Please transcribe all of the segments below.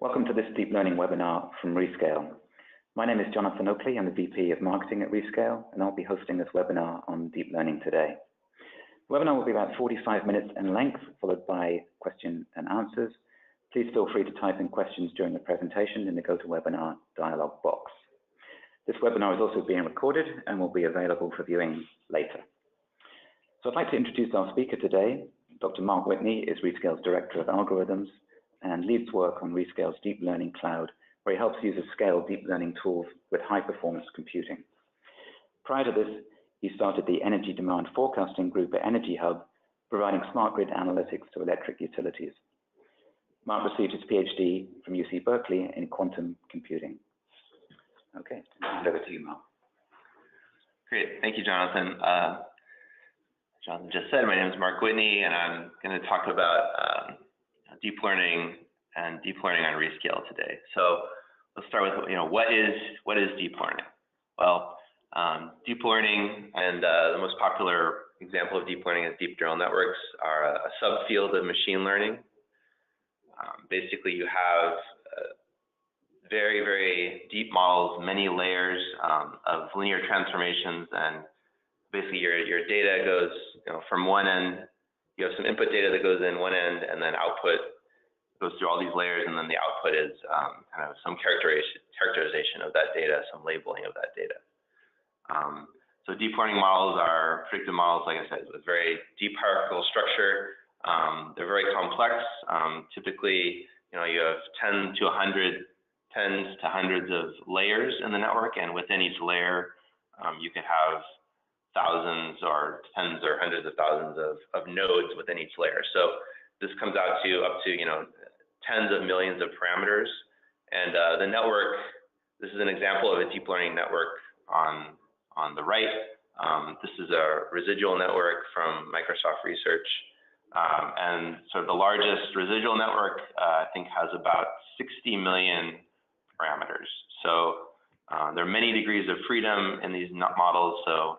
Welcome to this deep learning webinar from Rescale. My name is Jonathan Oakley. I'm the VP of Marketing at Rescale, and I'll be hosting this webinar on deep learning today. The webinar will be about 45 minutes in length, followed by question and answers. Please feel free to type in questions during the presentation in the GoToWebinar dialog box. This webinar is also being recorded and will be available for viewing later. So I'd like to introduce our speaker today. Dr. Mark Whitney is Rescale's Director of Algorithms and leads work on Rescale's Deep Learning Cloud, where he helps users scale deep learning tools with high-performance computing. Prior to this, he started the Energy Demand Forecasting Group at Energy Hub, providing smart grid analytics to electric utilities. Mark received his PhD from UC Berkeley in quantum computing. Okay, over to you, Mark. Great, thank you, Jonathan. Jonathan just said, my name is Mark Whitney, and I'm going to talk about deep learning and deep learning on Rescale today. So let's start with, what is deep learning? Well, deep learning and the most popular example of deep learning is deep neural networks are a subfield of machine learning. Basically, you have very, very deep models, many layers of linear transformations, and basically your data goes from one end. You have some input data that goes in one end, and then output goes through all these layers, and then the output is kind of some characterization of that data, some labeling of that data. So deep learning models are predictive models, like I said, with very deep hierarchical structure. They're very complex. Typically, you have tens to hundreds of layers in the network, and within each layer, you can have thousands or tens or hundreds of thousands of nodes within each layer. So this comes out to up to tens of millions of parameters. And the network, this is an example of a deep learning network on the right. This is a residual network from Microsoft Research. And so the largest residual network, I think, has about 60 million parameters. So there are many degrees of freedom in these models. So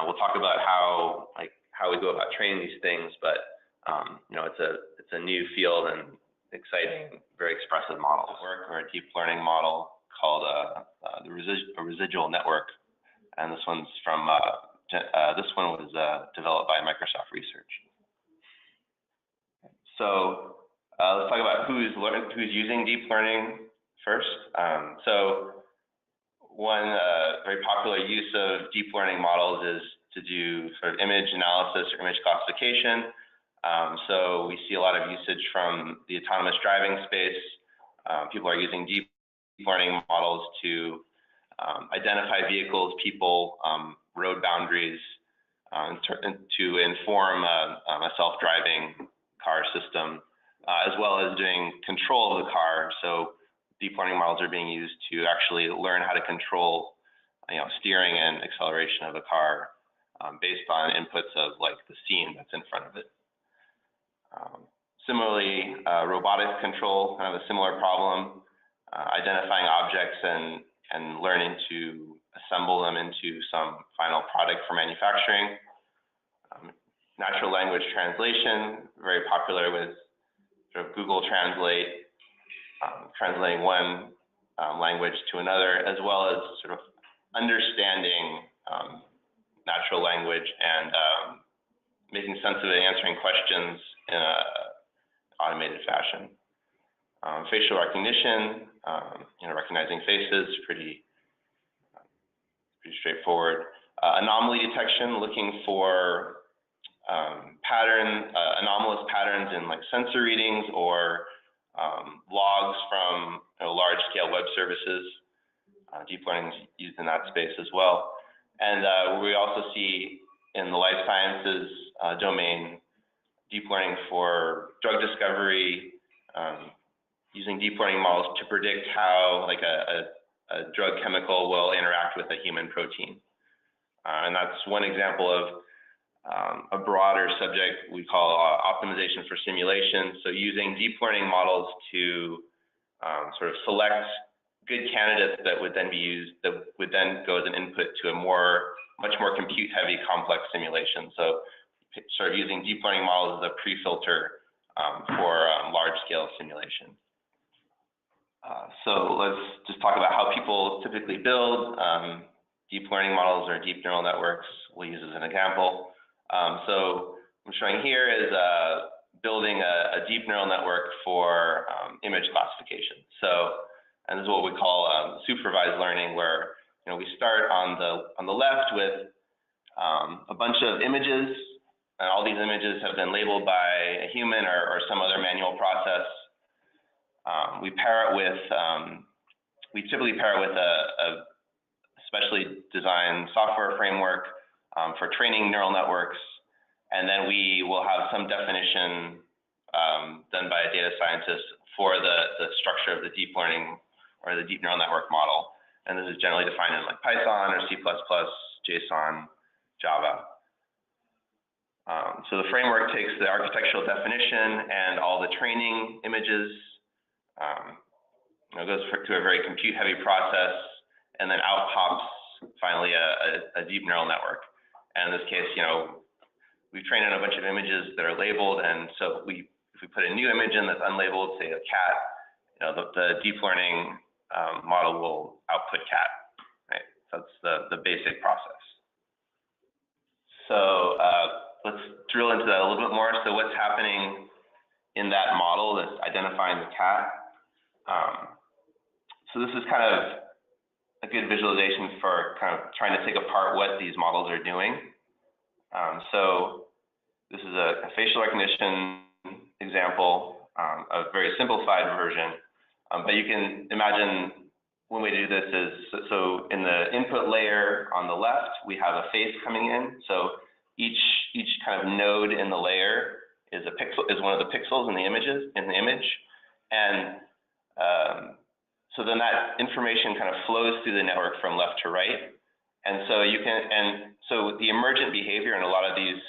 we'll talk about how we go about training these things, but it's a new field and exciting, very expressive model. Or a deep learning model called a residual network, and this one's from this one was developed by Microsoft Research. So let's talk about who's using deep learning first. So one very popular use of deep learning models is to do sort of image analysis or image classification. So we see a lot of usage from the autonomous driving space. People are using deep learning models to identify vehicles, people, road boundaries, to inform a self-driving car system, as well as doing control of the car. So deep learning models are being used to actually learn how to control, steering and acceleration of a car based on inputs of the scene that's in front of it. Similarly, robotics control, kind of a similar problem, identifying objects and learning to assemble them into some final product for manufacturing. Natural language translation, very popular with sort of Google Translate, translating one language to another, as well as sort of understanding natural language and making sense of it, answering questions in an automated fashion. Facial recognition, recognizing faces, pretty straightforward. Anomaly detection, looking for anomalous patterns in sensor readings or logs from large-scale web services. Deep learning is used in that space as well. And we also see in the life sciences domain, deep learning for drug discovery, using deep learning models to predict how a drug chemical will interact with a human protein. And that's one example of a broader subject we call optimization for simulation. So using deep learning models to sort of select good candidates that would then be used, that would then go as an input to a much more compute-heavy complex simulation. So sort of using deep learning models as a pre-filter for large-scale simulation. So let's just talk about how people typically build deep learning models or deep neural networks. We'll use as an example. So I'm showing here is building a deep neural network for image classification. So, and this is what we call supervised learning, where we start on the left with a bunch of images, and all these images have been labeled by a human or some other manual process. We pair it with, we typically pair it with a specially designed software framework for training neural networks, and then we will have some definition done by a data scientist for the structure of the deep learning or the deep neural network model. And this is generally defined in like Python or C++, JSON, Java. So the framework takes the architectural definition and all the training images, goes through a very compute-heavy process, and then out pops finally a deep neural network. And in this case, we've trained on a bunch of images that are labeled, and so if we put a new image in that's unlabeled, say a cat, the deep learning model will output cat, right? So that's the basic process. So let's drill into that a little bit more. So what's happening in that model that's identifying the cat? So this is kind of a good visualization for kind of trying to take apart what these models are doing. So this is a facial recognition example, a very simplified version. But you can imagine one way to do this is, so in the input layer on the left, we have a face coming in. So each kind of node in the layer is one of the pixels in the image. And so then that information kind of flows through the network from left to right. And so so the emergent behavior in a lot of these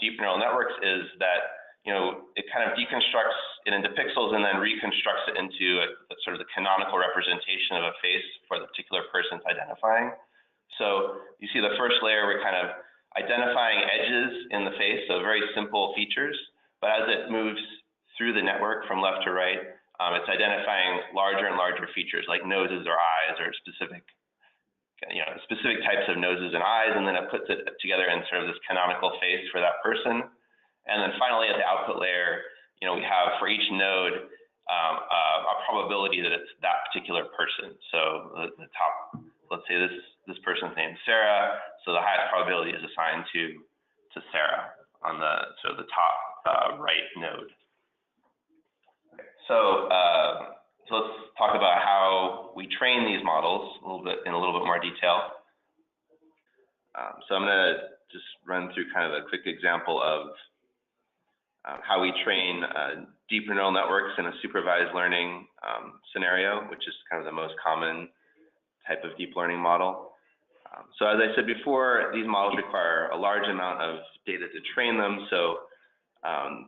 deep neural networks is that, it kind of deconstructs it into pixels and then reconstructs it into a sort of the canonical representation of a face for the particular person it's identifying. So you see the first layer, we're kind of identifying edges in the face, so very simple features. But as it moves through the network from left to right, it's identifying larger and larger features like noses or eyes or specific types of noses and eyes, and then it puts it together in sort of this canonical face for that person. And then finally, at the output layer, we have for each node a probability that it's that particular person. So the top, let's say this person's name is Sarah, so the highest probability is assigned to Sarah on the top right node. So let's talk about how we train these models in a little bit more detail. So I'm going to just run through kind of a quick example of how we train deep neural networks in a supervised learning scenario, which is kind of the most common type of deep learning model. So as I said before, these models require a large amount of data to train them. So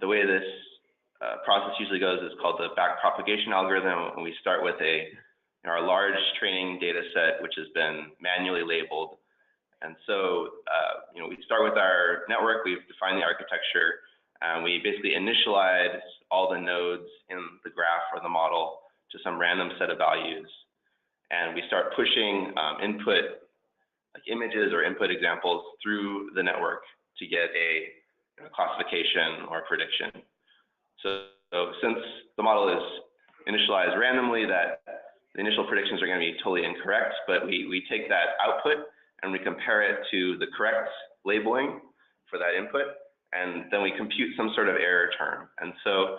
the way this process usually goes is called the backpropagation algorithm. And we start with our large training data set, which has been manually labeled. And so, we start with our network, we've defined the architecture, and we basically initialize all the nodes in the graph or the model to some random set of values. And we start pushing input, like images or input examples, through the network to get a classification or prediction. So since the model is initialized randomly, that the initial predictions are going to be totally incorrect, but we take that output and we compare it to the correct labeling for that input, and then we compute some sort of error term. And so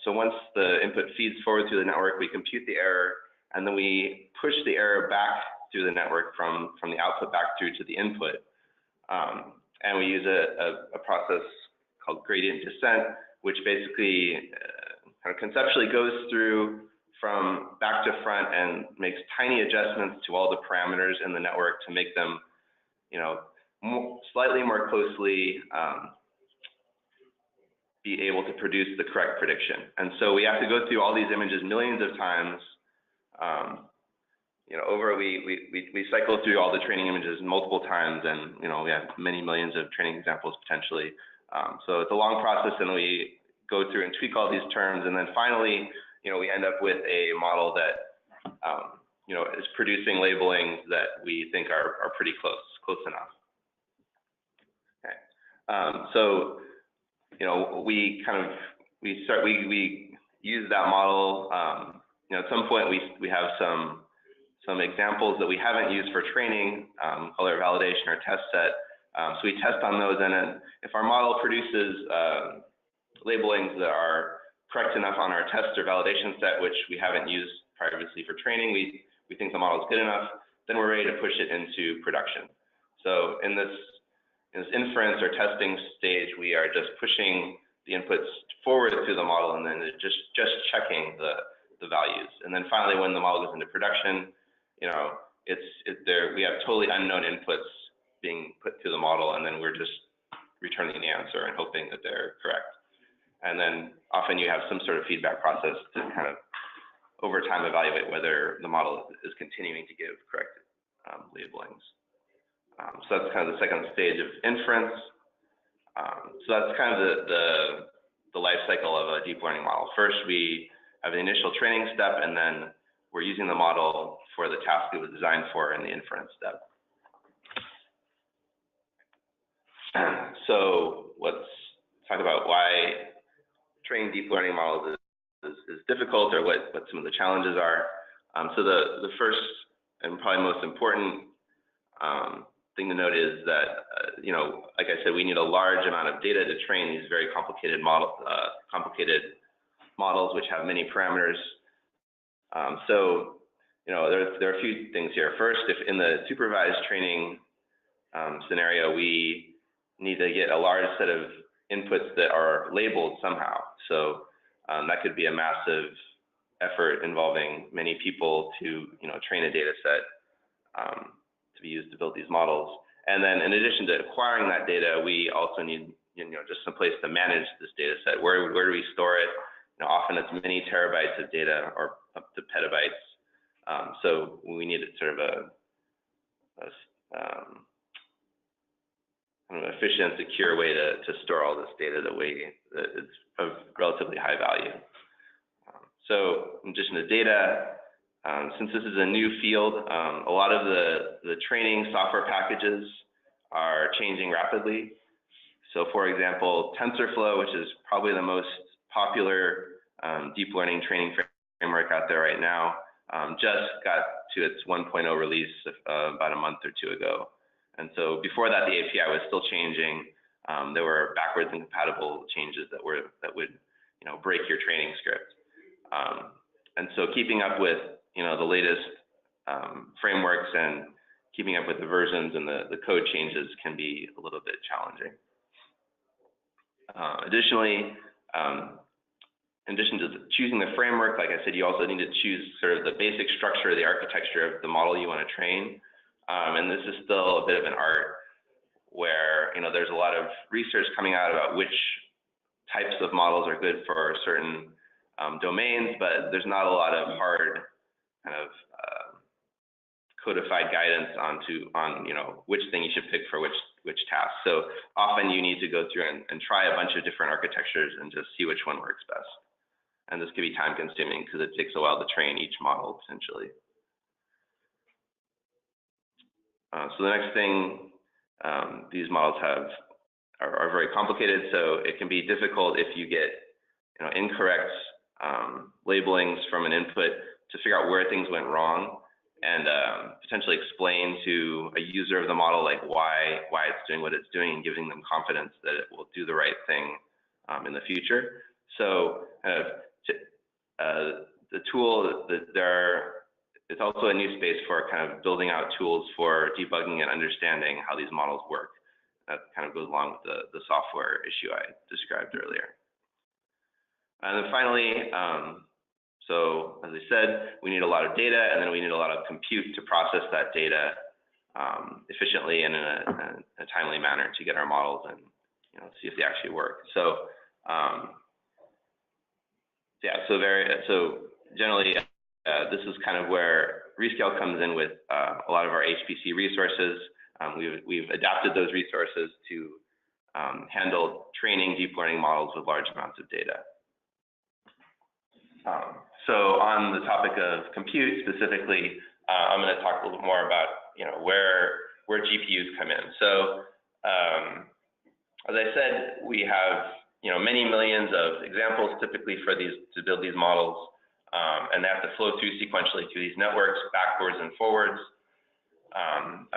once the input feeds forward through the network, we compute the error, and then we push the error back through the network from the output back through to the input. And we use a process called gradient descent, which basically kind of conceptually goes through from back to front and makes tiny adjustments to all the parameters in the network to make them, slightly more closely be able to produce the correct prediction. And so we have to go through all these images millions of times. We cycle through all the training images multiple times, and we have many millions of training examples potentially. So it's a long process, and we go through and tweak all these terms, and then finally, we end up with a model that, is producing labelings that we think are pretty close enough. Okay. So, we use that model. At some point we have some examples that we haven't used for training, color validation or test set. So we test on those, and then if our model produces labelings that are correct enough on our test or validation set, which we haven't used previously for training, we think the model is good enough, then we're ready to push it into production. So in this inference or testing stage, we are just pushing the inputs forward through the model, and then just checking the values. And then finally, when the model goes into production, we have totally unknown inputs being put through the model, and then we're just returning the answer and hoping that they're correct. And then often you have some sort of feedback process to kind of over time evaluate whether the model is continuing to give correct labelings. So that's kind of the second stage of inference. So that's kind of the life cycle of a deep learning model. First, we have the initial training step, and then we're using the model for the task it was designed for in the inference step. So let's talk about why training deep learning models is difficult, or what some of the challenges are. So the first and probably most important thing to note is that, like I said, we need a large amount of data to train these very complicated models, which have many parameters. So, there are a few things here. First, if in the supervised training scenario, we need to get a large set of inputs that are labeled somehow. So that could be a massive effort involving many people to, train a data set to be used to build these models. And then in addition to acquiring that data, we also need, just some place to manage this data set. Where do we store it? Often it's many terabytes of data, or up to petabytes. So we need sort of an efficient, secure way to store all this data that is of relatively high value. So in addition to data, since this is a new field, a lot of the training software packages are changing rapidly. So for example, TensorFlow, which is probably the most popular deep learning training framework out there right now, just got to its 1.0 release about a month or two ago. And so before that, the API was still changing. There were backwards incompatible changes that would break your training script. And so keeping up with the latest frameworks and keeping up with the versions and the code changes can be a little bit challenging. Additionally, in addition to choosing the framework, like I said, you also need to choose sort of the basic structure, the architecture of the model you want to train. And this is still a bit of an art where, there's a lot of research coming out about which types of models are good for certain domains, but there's not a lot of hard kind of codified guidance on which thing you should pick for which task. So often you need to go through and try a bunch of different architectures and just see which one works best. And this can be time consuming because it takes a while to train each model potentially. So the next thing, these models are very complicated, so it can be difficult if you get incorrect labelings from an input to figure out where things went wrong, and potentially explain to a user of the model like why it's doing what it's doing, and giving them confidence that it will do the right thing in the future. So the tool it's also a new space for kind of building out tools for debugging and understanding how these models work. That kind of goes along with the software issue I described earlier. And then finally, so as I said, we need a lot of data, and then we need a lot of compute to process that data efficiently and in a timely manner to get our models and see if they actually work. So yeah, so generally this is kind of where Rescale comes in with a lot of our HPC resources. We've adapted those resources to handle training deep learning models with large amounts of data. So on the topic of compute specifically, I'm going to talk a little bit more about where GPUs come in. So as I said, we have many millions of examples typically for these to build these models, and they have to flow through sequentially through these networks backwards and forwards,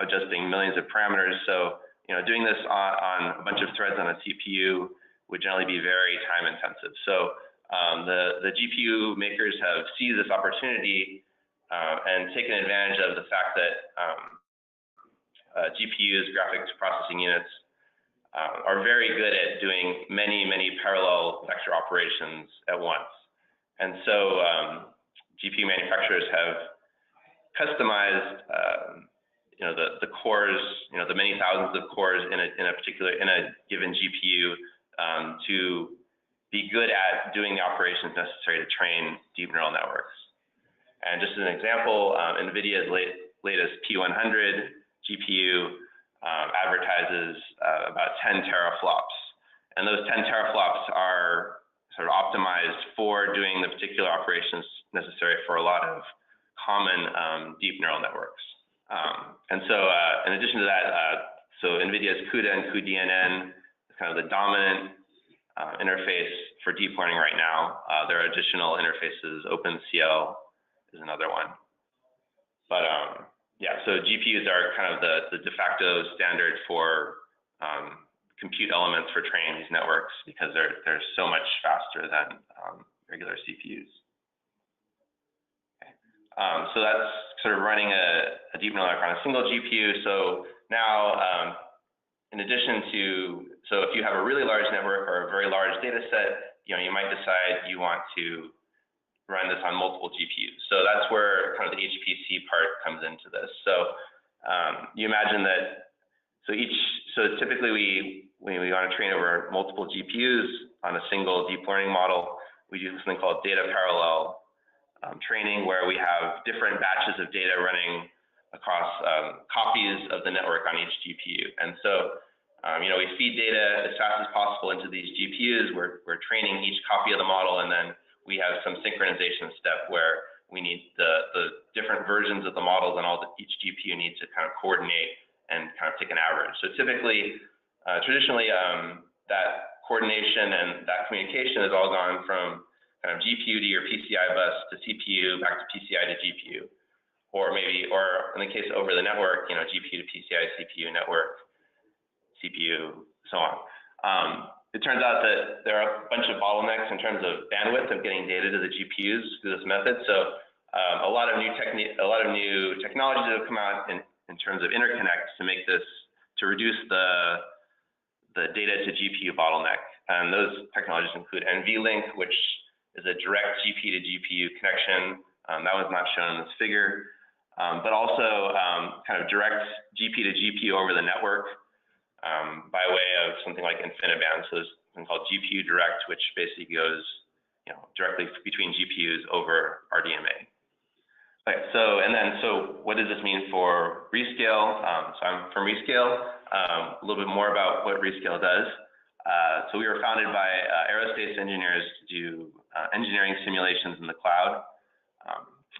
adjusting millions of parameters. So doing this on a bunch of threads on a CPU would generally be very time intensive. So the GPU makers have seized this opportunity and taken advantage of the fact that GPUs, graphics processing units, are very good at doing many parallel vector operations at once. And so GPU manufacturers have customized the cores, the many thousands of cores in a given GPU to be good at doing the operations necessary to train deep neural networks. And just as an example, NVIDIA's latest P100 GPU advertises about 10 teraflops. And those 10 teraflops are sort of optimized for doing the particular operations necessary for a lot of common deep neural networks. And so in addition to that, so NVIDIA's CUDA and cuDNN is kind of the dominant interface for deep learning right now. There are additional interfaces. OpenCL is another one. But yeah, so GPUs are kind of the de facto standard for compute elements for training these networks because they're so much faster than regular CPUs. Okay. So that's sort of running a deep neural network on a single GPU. So now, in addition to, so if you have a really large network or a very large data set, you might decide you want to run this on multiple GPUs. So that's where kind of the HPC part comes into this. So you imagine that, so typically we want to train over multiple GPUs on a single deep learning model. We do something called data parallel training, where we have different batches of data running across copies of the network on each GPU. And so, we feed data as fast as possible into these GPUs. We're training each copy of the model, and then we have some synchronization step where we need the different versions of the models, and each GPU needs to kind of coordinate and kind of take an average. So typically, traditionally, that coordination and that communication has all gone from kind of GPU to your PCI bus to CPU, back to PCI to GPU, or in the case over the network, GPU to PCI, CPU network, CPU, so on. It turns out that there are a bunch of bottlenecks in terms of bandwidth of getting data to the GPUs through this method. So a lot of new technologies have come out in terms of interconnects to make this, to reduce the data to GPU bottleneck. And those technologies include NVLink, which is a direct GPU to GPU connection. That was not shown in this figure, but also kind of direct GPU to GPU over the network by way of something like InfiniBand. So there's something called GPU Direct, which basically goes directly between GPUs over RDMA. Okay, so what does this mean for Rescale? So I'm from Rescale. A little bit more about what Rescale does. So we were founded by aerospace engineers to do engineering simulations in the cloud.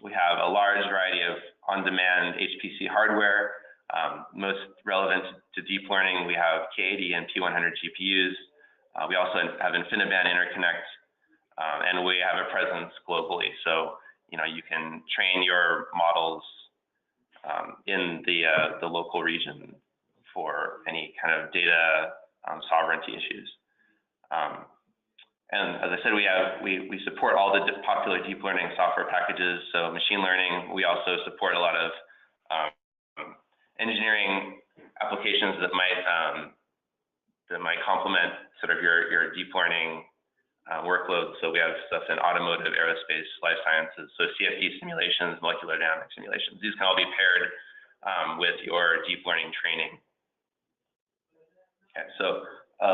We have a large variety of on-demand HPC hardware. Most relevant to deep learning, we have K80 and P100 GPUs. We also have InfiniBand interconnect, and we have a presence globally. So you can train your models in the local region for any kind of data sovereignty issues. And as I said, we support all the popular deep learning software packages. So machine learning, we also support a lot of engineering applications that might complement sort of your deep learning workload. So we have stuff in automotive, aerospace, life sciences. So CFD simulations, molecular dynamics simulations. These can all be paired with your deep learning training. Okay, so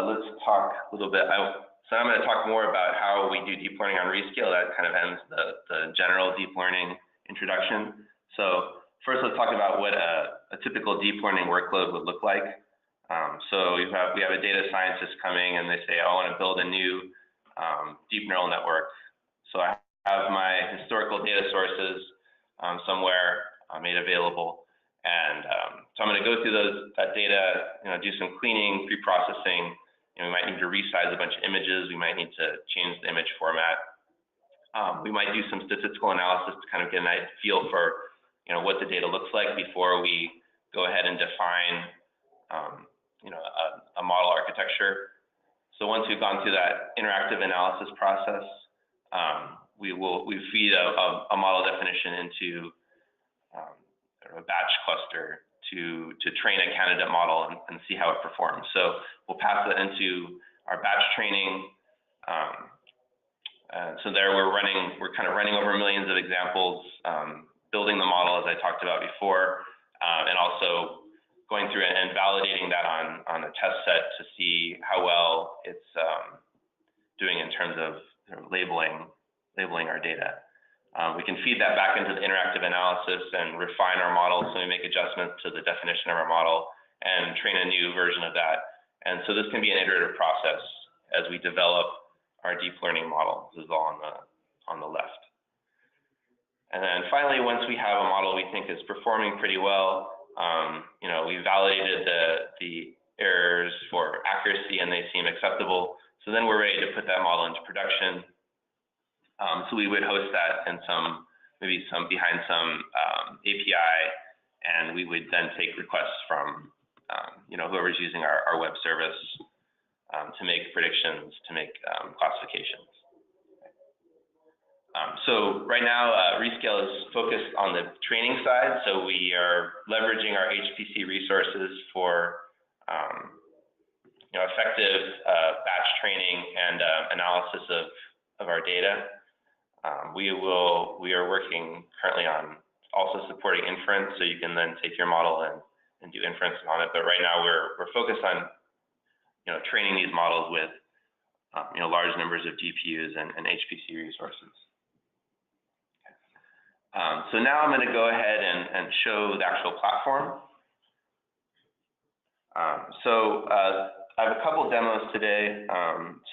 let's talk a little bit. So I'm going to talk more about how we do deep learning on Rescale. That kind of ends the general deep learning introduction. So first, let's talk about what a typical deep learning workload would look like. So we have a data scientist coming, and they say, I want to build a new deep neural network. So I have my historical data sources somewhere made available. And so I'm going to go through that data, do some cleaning, pre-processing. We might need to resize a bunch of images. We might need to change the image format. We might do some statistical analysis to kind of get a nice feel for what the data looks like before we go ahead and define a model architecture. So once we've gone through that interactive analysis process, we feed a model definition into a batch cluster to train a candidate model and see how it performs. So we'll pass that into our batch training. So there we're kind of running over millions of examples, building the model as I talked about before, and also going through and validating that on a test set to see how well it's doing in terms of labeling our data. We can feed that back into the interactive analysis and refine our model, so we make adjustments to the definition of our model and train a new version of that. And so this can be an iterative process as we develop our deep learning model. This is all on the left. And then finally, once we have a model we think is performing pretty well, we validated the errors for accuracy and they seem acceptable. So then we're ready to put that model into production. So we would host that in behind some API, and we would then take requests from whoever's using our web service to make predictions, to make classifications. So right now, Rescale is focused on the training side. So we are leveraging our HPC resources for effective batch training and analysis of our data. We are working currently on also supporting inference, so you can then take your model and do inference on it. But right now we're focused on training these models with large numbers of GPUs and HPC resources. So now I'm going to go ahead and show the actual platform. So I have a couple demos today.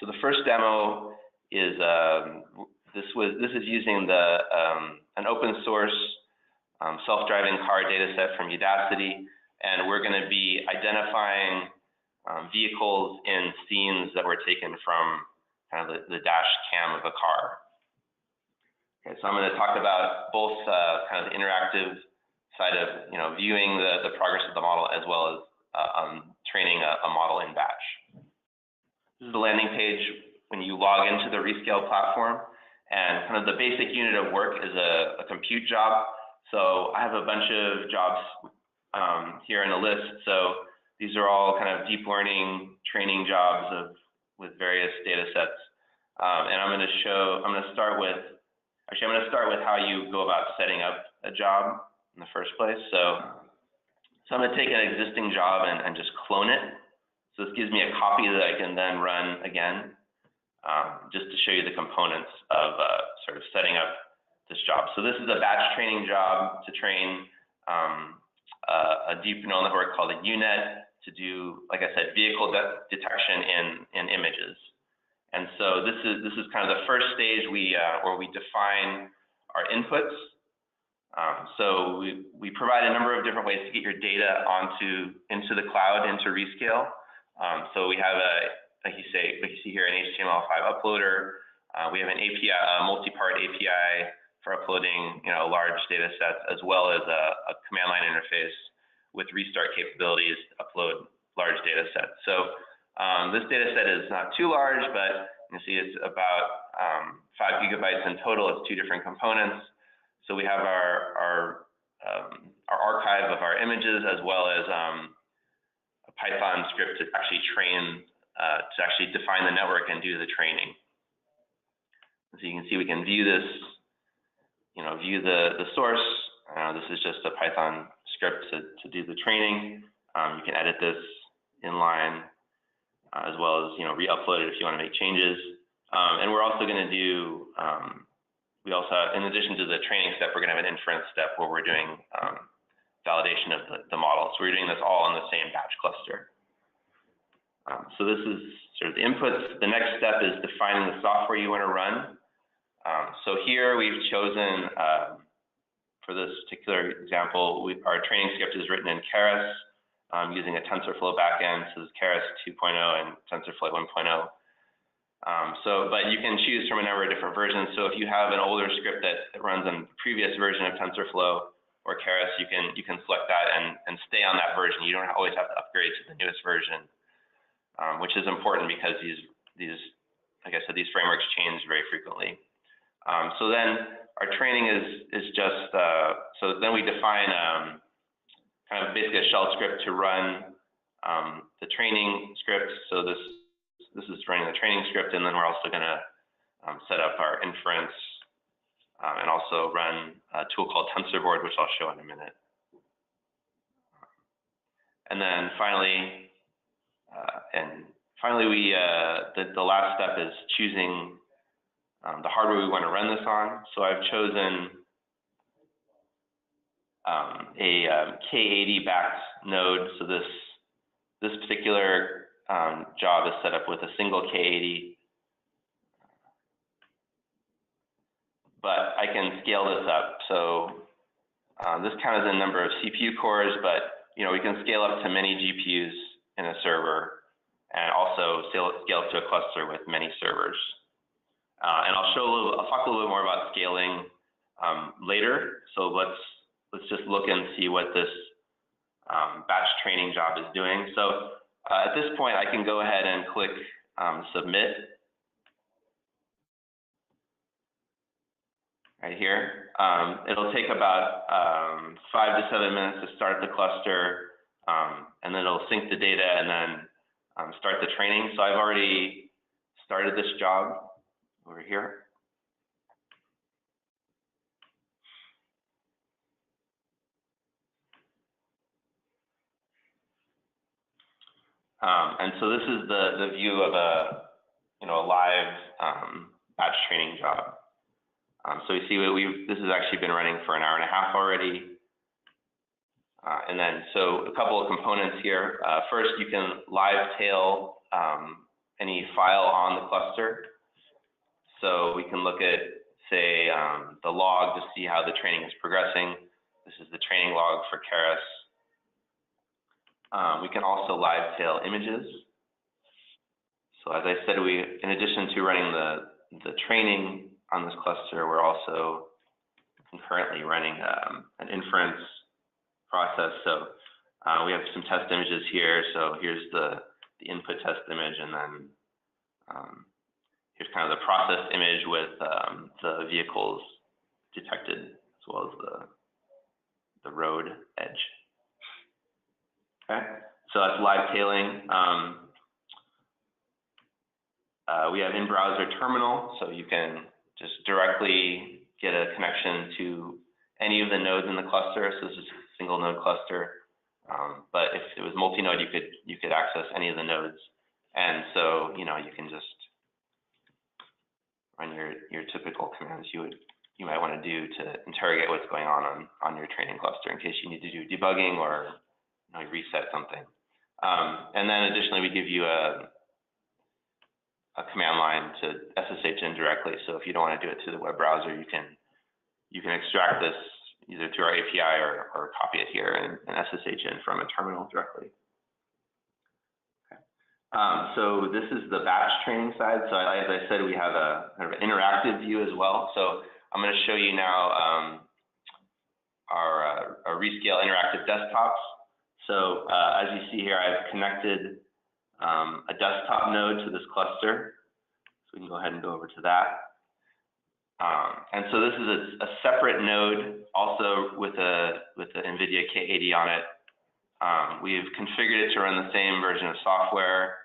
So the first demo is this is using an open source self-driving car data set from Udacity, and we're going to be identifying vehicles in scenes that were taken from kind of the dash cam of a car. Okay, so I'm going to talk about both kind of the interactive side of viewing the progress of the model, as well as training a model in batch. This is the landing page when you log into the Rescale platform, and kind of the basic unit of work is a compute job. So I have a bunch of jobs here in a list. So these are all kind of deep learning training jobs with various data sets. And I'm going to start with how you go about setting up a job in the first place. So I'm going to take an existing job and just clone it. So this gives me a copy that I can then run again, just to show you the components of sort of setting up this job. So this is a batch training job to train a deep neural network called a UNet to do, like I said, vehicle detection in images. And so this is kind of the first stage where we define our inputs. So we provide a number of different ways to get your data into the cloud, into Rescale. So we have like you see here, an HTML5 uploader. We have an API, a multi-part API for uploading large data sets, as well as a command line interface with restart capabilities to upload large data sets. So this data set is not too large, but you can see it's about 5 gigabytes in total. It's 2 different components. So we have our archive of our images, as well as a Python script to actually define the network and do the training. So you can see we can view this, view the source. This is just a Python script to do the training. You can edit this inline, as well as re-upload it if you want to make changes. And we're also going to do, in addition to the training step, we're going to have an inference step where we're doing validation of the model. So we're doing this all in the same batch cluster. So this is sort of the inputs. The next step is defining the software you want to run. So here we've chosen, for this particular example, our training script is written in Keras using a TensorFlow backend. So this is Keras 2.0 and TensorFlow 1.0. But you can choose from a number of different versions. So if you have an older script that runs on the previous version of TensorFlow or Keras, you can select that and stay on that version. You don't always have to upgrade to the newest version, which is important because these, like I said, these frameworks change very frequently. So then our training is just, so then we define kind of basically a shell script to run the training script. So this is running the training script, and then we're also going to set up our inference and also run a tool called TensorBoard, which I'll show in a minute. And then finally, the last step is choosing the hardware we want to run this on. So I've chosen a K80 backed node. So this particular job is set up with a single K80, but I can scale this up. So this counts as a number of CPU cores, but we can scale up to many GPUs in a server, and also scale up to a cluster with many servers. And I'll talk a little bit more about scaling later. So let's just look and see what this batch training job is doing. So at this point, I can go ahead and click submit right here. It'll take about 5 to 7 minutes to start the cluster, and then it'll sync the data and then start the training. So I've already started this job over here. And so this is the view of a live batch training job. So you see this has actually been running for an hour and a half already. And then so a couple of components here. First, you can live tail any file on the cluster. So we can look at, say, the log to see how the training is progressing. This is the training log for Keras. We can also live tail images. So as I said, in addition to running the training on this cluster, we're also concurrently running an inference process. So we have some test images here. So here's the input test image, and then here's kind of the processed image with the vehicles detected, as well as the road edge. Okay, so that's live tailing. We have in-browser terminal, so you can just directly get a connection to any of the nodes in the cluster. So this is a single node cluster, but if it was multi-node, you could access any of the nodes, and so you can just run your typical commands you might want to do to interrogate what's going on your training cluster in case you need to do debugging or reset something. And then additionally, we give you a command line to SSH in directly. So if you don't want to do it through the web browser, you can extract this either through our API or copy it here and SSH in from a terminal directly. Okay. So this is the batch training side. So as I said, we have a kind of an interactive view as well. So I'm going to show you now our Rescale interactive desktops. So as you see here, I've connected a desktop node to this cluster. So we can go ahead and go over to that. And so this is a separate node, also with the NVIDIA K80 on it. We've configured it to run the same version of software,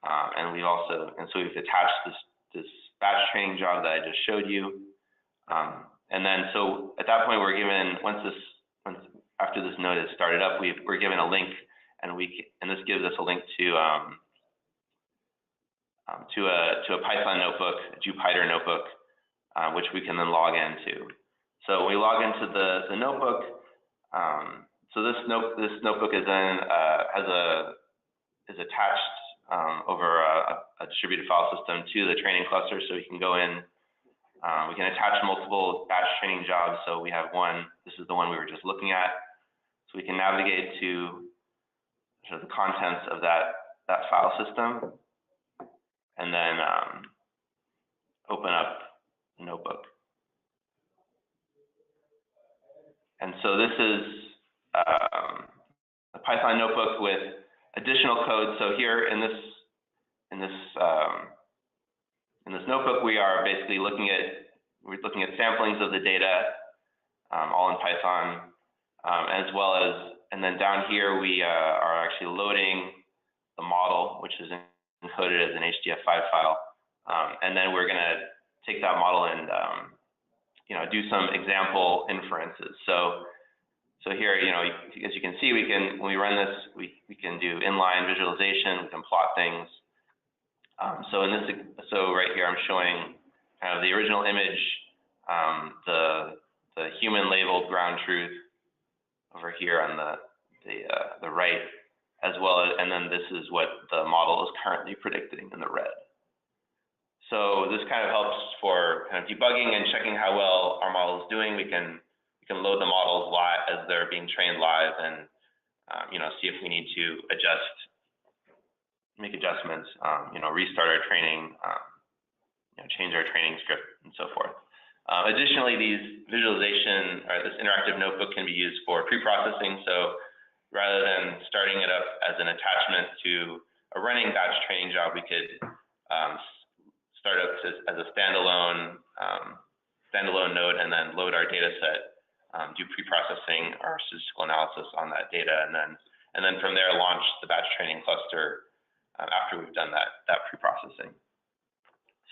and so we've attached this batch training job that I just showed you. And then so at that point, we're given after this node is started up, we're given a link, and this gives us a link to a Python notebook, a Jupyter notebook, which we can then log into. So when we log into the notebook, so this notebook is then is attached over a distributed file system to the training cluster, so we can go in We can attach multiple batch training jobs. So we have one, this is the one we were just looking at. So we can navigate to sort of the contents of that file system, and then open up the notebook. And so this is a Python notebook with additional code. So here in this notebook, we are basically looking at samplings of the data, all in Python, as well as, and then down here we are actually loading the model, which is encoded as an HDF5 file, and then we're going to take that model and do some example inferences. So here, as you can see, when we run this, we can do inline visualization, we can plot things. So right here, I'm showing kind of the original image, the human labeled ground truth over here on the right, as well as, and then this is what the model is currently predicting in the red. So this kind of helps for kind of debugging and checking how well our model is doing. We can load the models live as they're being trained live, and see if we need to make adjustments, restart our training, change our training script, and so forth. Additionally, these visualization or this interactive notebook can be used for pre-processing. So rather than starting it up as an attachment to a running batch training job, we could start up as a standalone node, and then load our data set, do pre-processing our statistical analysis on that data, and then from there launch the batch training cluster after we've done that pre-processing.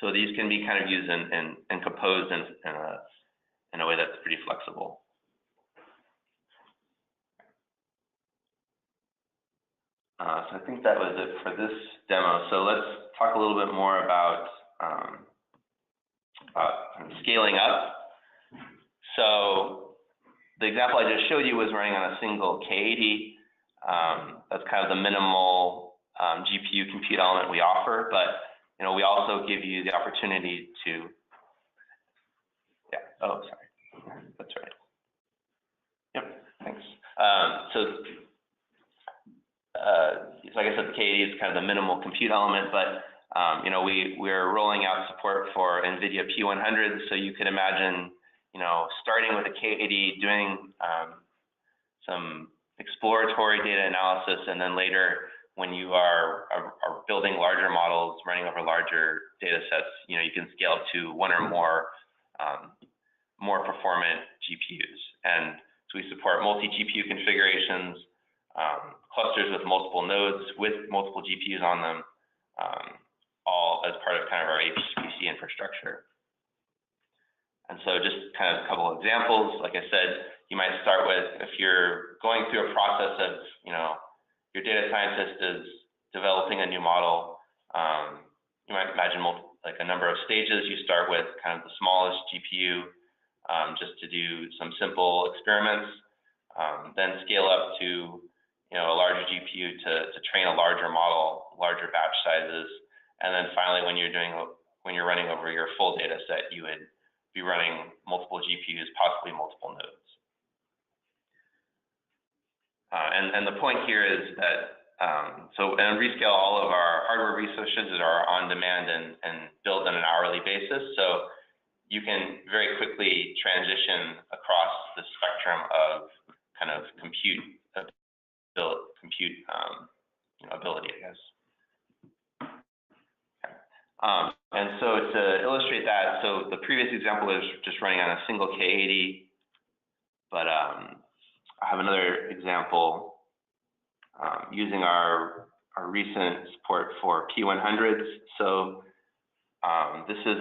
So these can be kind of used and composed in a way that's pretty flexible. So I think that was it for this demo. So let's talk a little bit more about scaling up. So the example I just showed you was running on a single K80. That's kind of the minimal GPU compute element we offer, but we also give you the opportunity to, that's right. Yep, thanks. So like I said, the K80 is kind of the minimal compute element, but we're rolling out support for NVIDIA P100, so you could imagine, starting with a K80, doing some exploratory data analysis, and then later, when you are building larger models, running over larger data sets, you can scale up to one or more performant GPUs. And so we support multi-GPU configurations, clusters with multiple nodes with multiple GPUs on them, all as part of kind of our HPC infrastructure. And so just kind of a couple of examples, like I said, you might start with, if you're going through a process of, your data scientist is developing a new model, you might imagine a number of stages. You start with kind of the smallest GPU, just to do some simple experiments, then scale up to, a larger GPU to train a larger model, larger batch sizes, and then finally, when you're running over your full data set, you would be running multiple GPUs, possibly multiple nodes. And the point here is that, so in Rescale, all of our hardware resources are on demand and built on an hourly basis. So you can very quickly transition across the spectrum of kind of compute ability, I guess. And so to illustrate that, so the previous example is just running on a single K80, but I have another example using our recent support for P100s. So this is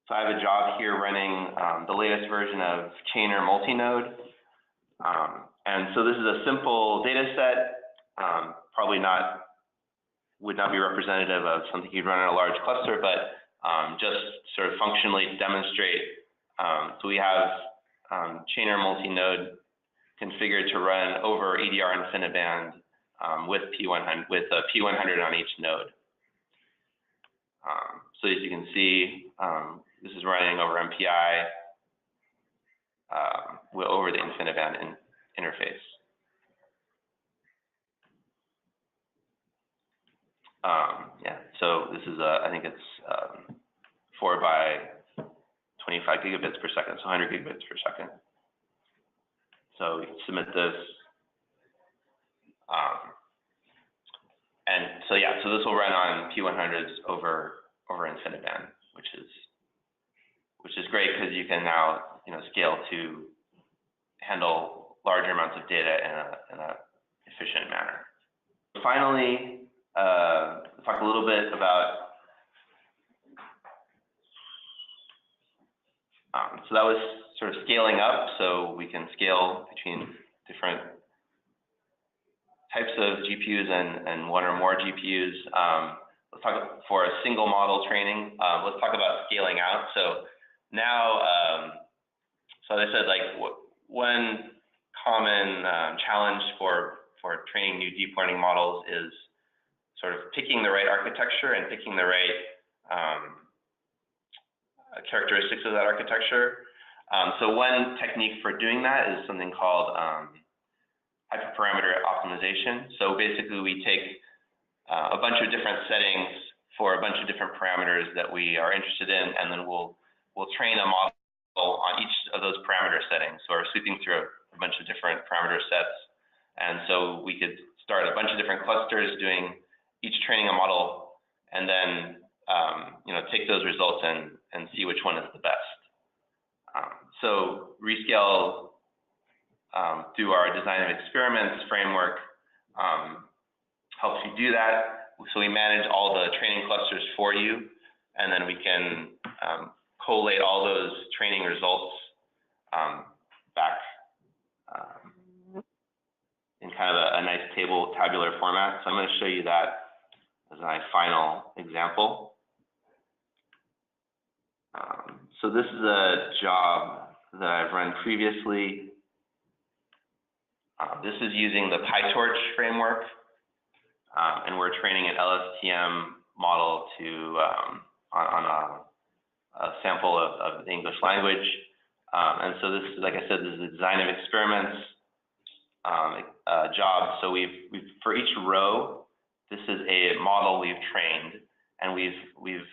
so I have a job here running the latest version of Chainer multi-node. And so this is a simple data set, probably would not be representative of something you'd run in a large cluster, but just sort of functionally demonstrate. So we have Chainer multi-node configured to run over EDR InfiniBand with P100 on each node. So as you can see, this is running over MPI over the InfiniBand interface. Yeah, so this is, I think it's 4 by 25 gigabits per second, so 100 gigabits per second. So we can submit this. And so yeah, so this will run on P100s over InfiniBand, which is great because you can now scale to handle larger amounts of data in a efficient manner. Finally, talk a little bit about so that was sort of scaling up, so we can scale between different types of GPUs and one or more GPUs. Let's talk for a single model training. Let's talk about scaling out. So now, so as I said, like one common challenge for training new deep learning models is sort of picking the right architecture and picking the right characteristics of that architecture. So one technique for doing that is something called hyperparameter optimization. So basically we take a bunch of different settings for a bunch of different parameters that we are interested in, and then we'll train a model on each of those parameter settings. So we're sweeping through a bunch of different parameter sets. And so we could start a bunch of different clusters doing each training a model, and then take those results and see which one is the best. So Rescale, through our design of experiments framework, helps you do that. So we manage all the training clusters for you, and then we can collate all those training results back in kind of a nice tabular format. So I'm going to show you that as my final example. So this is a job that I've run previously. This is using the PyTorch framework, and we're training an LSTM model on a sample of the English language. And so this is, like I said, this is a design of experiments job. So we've for each row, this is a model we've trained, and we've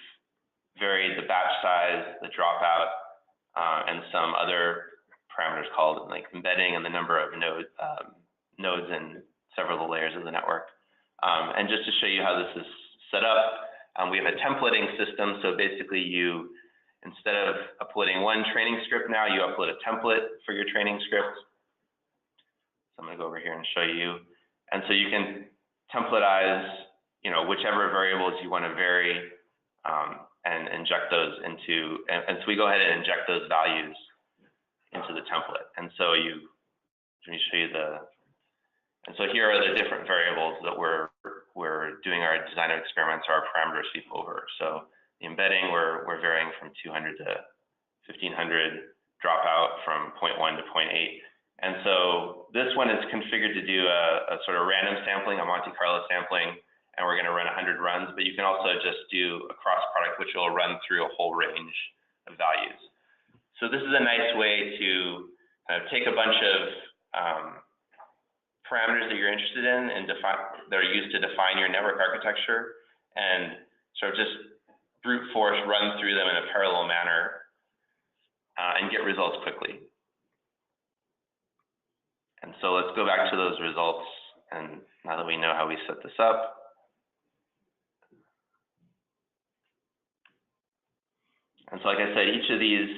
varied the batch size, the dropout, and some other parameters called like embedding and the number of nodes in several of the layers of the network. And just to show you how this is set up, we have a templating system. So basically you, instead of uploading one training script now, you upload a template for your training script. So I'm gonna go over here and show you. And so you can templatize, whichever variables you want to vary, and inject those into, and so we go ahead and inject those values into the template. And so let me show you and so here are the different variables that we're doing our design of experiments, our parameter sweep over. So the embedding, we're varying from 200 to 1500, dropout from 0.1 to 0.8. And so this one is configured to do a sort of random sampling, a Monte Carlo sampling, and we're going to run 100 runs, but you can also just do a cross product, which will run through a whole range of values. So this is a nice way to kind of take a bunch of parameters that you're interested in and that are used to define your network architecture, and sort of just brute force run through them in a parallel manner and get results quickly. And so let's go back to those results, and now that we know how we set this up. And so like I said, each of these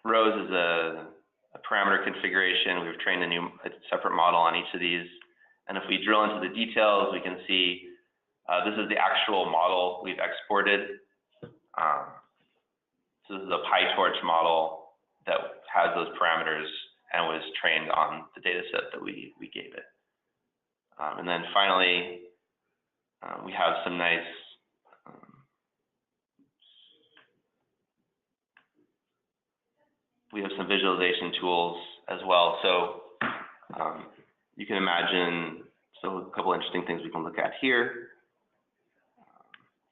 rows is a parameter configuration. We've trained a separate model on each of these. And if we drill into the details, we can see this is the actual model we've exported. So this is a PyTorch model that has those parameters and was trained on the data set that we gave it. And then finally, we have some nice we have some visualization tools as well. So you can imagine, so a couple interesting things we can look at here.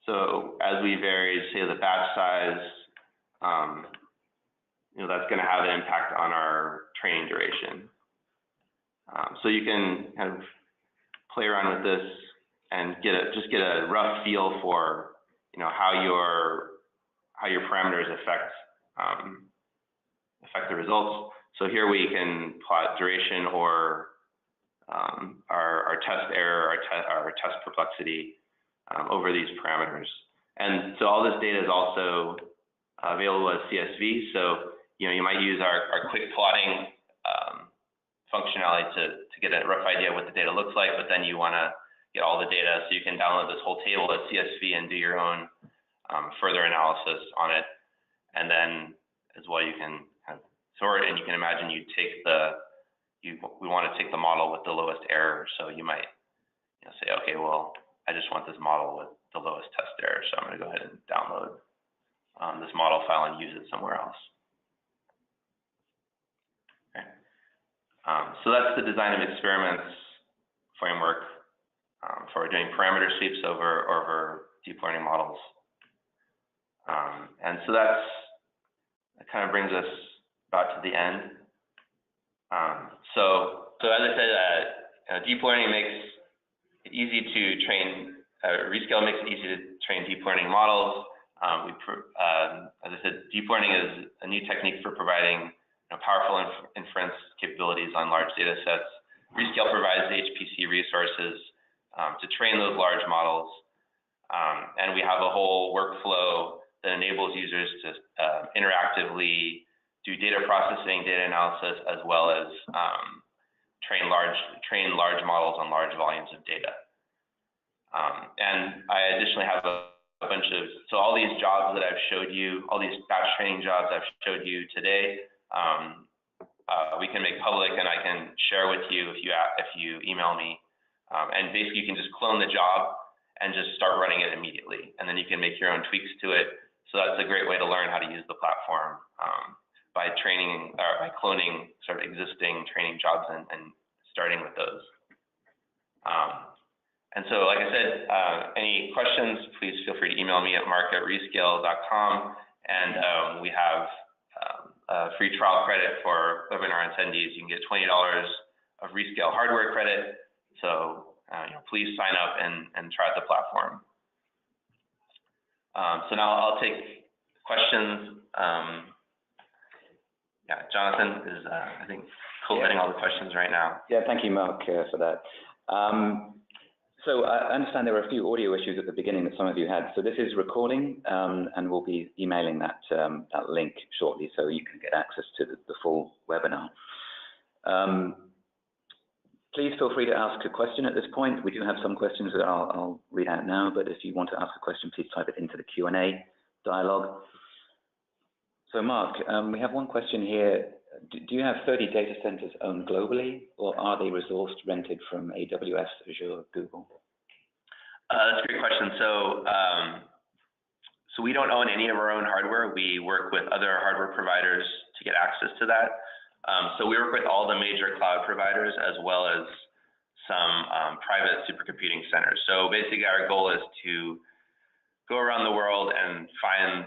So as we vary, say, the batch size, that's going to have an impact on our training duration. So you can kind of play around with this and just get a rough feel for how your parameters affect the results. So here we can plot duration or our test error, our test perplexity over these parameters. And so all this data is also available as CSV. So you might use our quick plotting functionality to get a rough idea of what the data looks like, but then you want to get all the data, so you can download this whole table as CSV and do your own further analysis on it. And then as well, you can kind of sort, and you can imagine we want to take the model with the lowest error. So you might say, okay, well, I just want this model with the lowest test error, so I'm going to go ahead and download this model file and use it somewhere else. Okay. So that's the design of experiments framework for doing parameter sweeps over deep learning models. And so that kind of brings us about to the end. So as I said, deep learning makes it easy to train, Rescale makes it easy to train deep learning models. As I said, deep learning is a new technique for providing powerful inference capabilities on large data sets. Rescale provides the HPC resources to train those large models. And we have a whole workflow that enables users to interactively do data processing, data analysis, as well as train large models on large volumes of data. And I additionally have a bunch of, so all these jobs that I've showed you, all these batch training jobs I've showed you today, we can make public, and I can share with you if you email me. And basically, you can just clone the job and just start running it immediately, and then you can make your own tweaks to it. So that's a great way to learn how to use the platform by cloning sort of existing training jobs and starting with those. And so, like I said, any questions, please feel free to email me at mark@rescale.com, and we have free trial credit for webinar attendees. You can get $20 of Rescale hardware credit. So please sign up and try out the platform. So now I'll take questions. Yeah, Jonathan is, I think, collating all the questions right now. Yeah, thank you, Mark, for that. So I understand there were a few audio issues at the beginning that some of you had. So this is recording, and we'll be emailing that link shortly, so you can get access to the full webinar. Please feel free to ask a question at this point. We do have some questions that I'll read out now, but if you want to ask a question, please type it into the Q&A dialogue. So Mark, we have one question here. Do you have 30 data centers owned globally, or are they resourced, rented from AWS, Azure, Google? That's a great question. So we don't own any of our own hardware. We work with other hardware providers to get access to that. So we work with all the major cloud providers as well as some private supercomputing centers. So basically our goal is to go around the world and find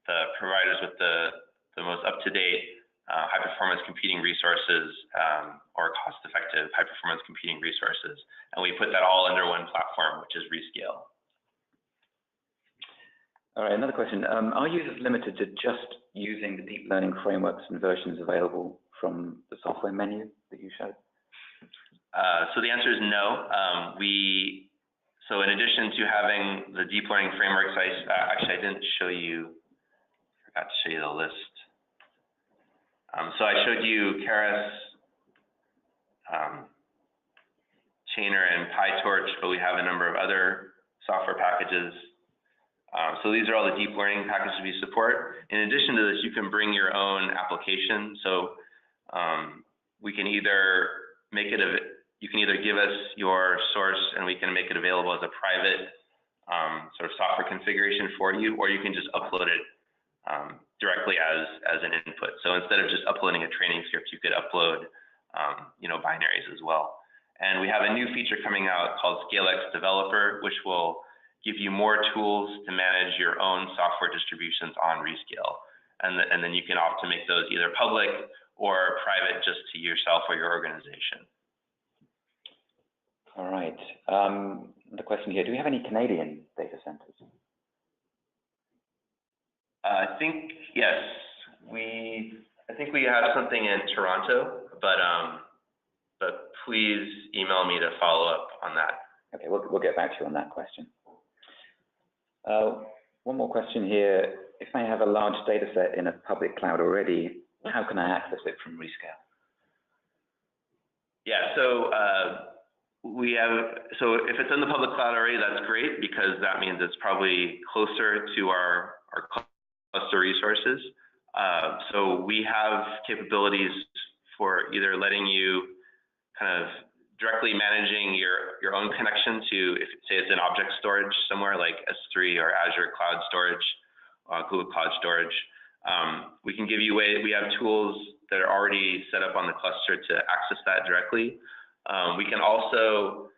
the providers with the most up-to-date high-performance computing resources or cost-effective high-performance computing resources. And we put that all under one platform, which is Rescale. All right, another question. Are users limited to just using the deep learning frameworks and versions available from the software menu that you showed? So the answer is no. So in addition to having the deep learning frameworks, actually I didn't show you, I forgot to show you the list. So I showed you Keras, Chainer, and PyTorch, but we have a number of other software packages. So these are all the deep learning packages we support. In addition to this, you can bring your own application. So we can either make it, you can either give us your source and we can make it available as a private sort of software configuration for you, or you can just upload it directly as an input. So instead of just uploading a training script, you could upload binaries as well. And we have a new feature coming out called ScaleX Developer, which will give you more tools to manage your own software distributions on Rescale. And then you can opt to make those either public or private just to yourself or your organization. All right. The question here, do we have any Canadian data centers? I think, yes. I think we have something in Toronto, but please email me to follow up on that. Okay, we'll get back to you on that question. One more question here. If I have a large data set in a public cloud already, how can I access it from Rescale? Yeah, so if it's in the public cloud already, that's great, because that means it's probably closer to our cluster resources. So we have capabilities for either letting you kind of directly managing your own connection to, if say it's an object storage somewhere like S3 or Azure Cloud Storage, Google Cloud Storage. We can give you we have tools that are already set up on the cluster to access that directly. We can also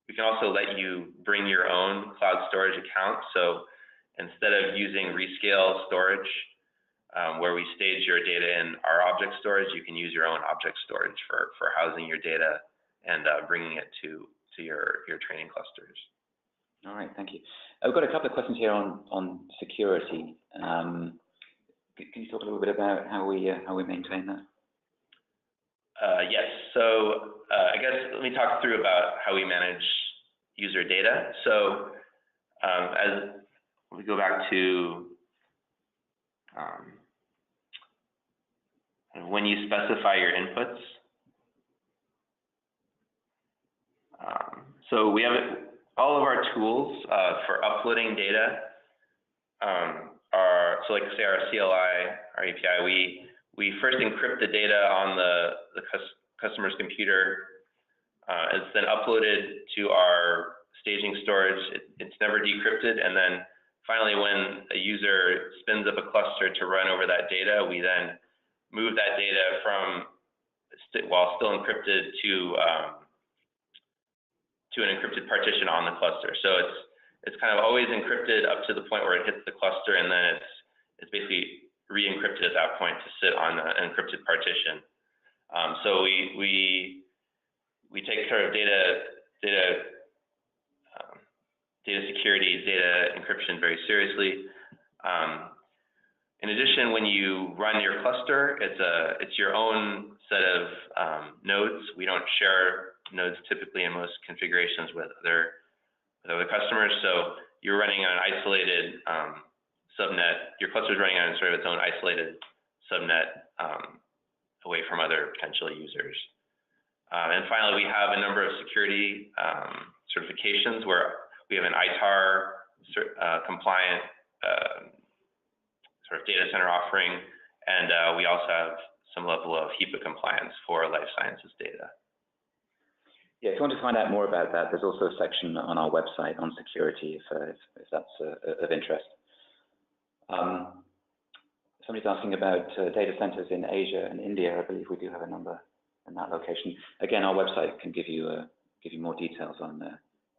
we can also let you bring your own cloud storage account. So instead of using Rescale storage, where we stage your data in our object storage, you can use your own object storage for housing your data and bringing it to your training clusters. All right, thank you. I've got a couple of questions here on security. Can you talk a little bit about how we maintain that? Yes. So I guess let me talk through about how we manage user data. So as we go back to when you specify your inputs. So we have all of our tools for uploading data so like say our CLI, our API, we first encrypt the data on the customer's computer. It's then uploaded to our staging storage. It's never decrypted, and then finally when a user spins up a cluster to run over that data, we then move that data from, while still encrypted, to an encrypted partition on the cluster. So it's kind of always encrypted up to the point where it hits the cluster, and then it's basically re-encrypted at that point to sit on an encrypted partition. So we take care of data security, data encryption very seriously. In addition, when you run your cluster, it's your own set of nodes. We don't share nodes typically in most configurations with other customers. So you're running on an isolated subnet. Your cluster is running on sort of its own isolated subnet away from other potential users. And finally, we have a number of security certifications where we have an ITAR compliant sort of data center offering, and we also have some level of HIPAA compliance for life sciences data. Yeah, if you want to find out more about that, there's also a section on our website on security if that's of interest. Somebody's asking about data centers in Asia and India. I believe we do have a number in that location. Again, our website can give you more details on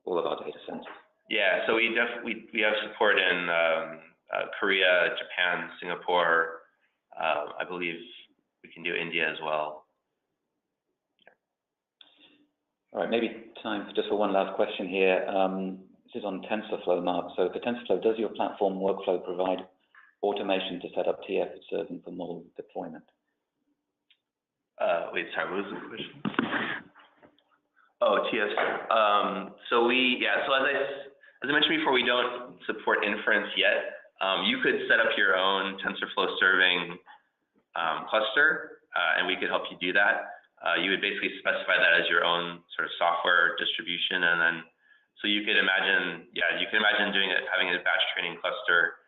all of our data centers. Yeah, so we have support in Korea, Japan, Singapore. I believe we can do India as well. All right, maybe time just for one last question here. This is on TensorFlow, Mark. So for TensorFlow, does your platform workflow provide automation to set up TF serving for model deployment? Wait, sorry, what was the question? Oh, TF. So as I mentioned before, we don't support inference yet. You could set up your own TensorFlow serving cluster, and we could help you do that. You would basically specify that as your own sort of software distribution, and then so you could imagine, you can imagine doing it, having a batch training cluster,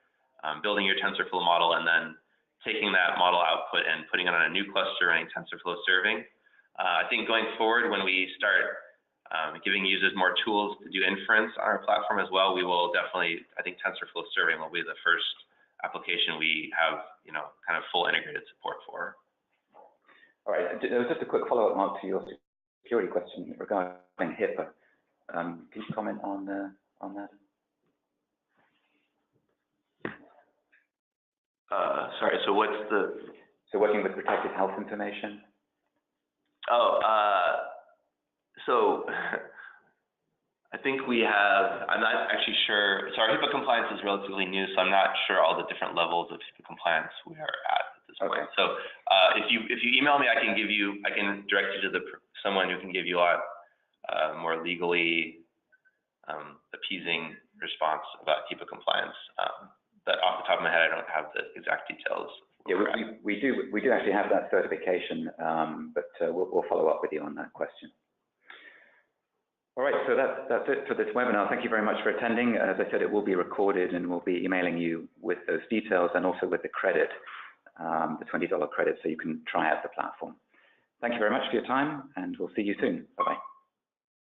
building your TensorFlow model, and then taking that model output and putting it on a new cluster running TensorFlow serving. I think going forward, when we start giving users more tools to do inference on our platform as well, we will definitely, I think TensorFlow serving will be the first application we have, kind of full integrated support for. All right, there was just a quick follow-up, Mark, to your security question regarding HIPAA. Can you comment on that? Sorry, so what's the... So working with protected health information? Oh, so I think we have, I'm not actually sure, so our HIPAA compliance is relatively new, so I'm not sure all the different levels of HIPAA compliance we are at this point. So if you email me, I can direct you to someone who can give you a more legally appeasing response about HIPAA compliance. But off the top of my head, I don't have the exact details. Yeah, we do actually have that certification, but we'll follow up with you on that question. All right, so that's it for this webinar. Thank you very much for attending. As I said, it will be recorded, and we'll be emailing you with those details and also with the credit, the $20 credit, so you can try out the platform. Thank you very much for your time, and we'll see you soon. Bye-bye.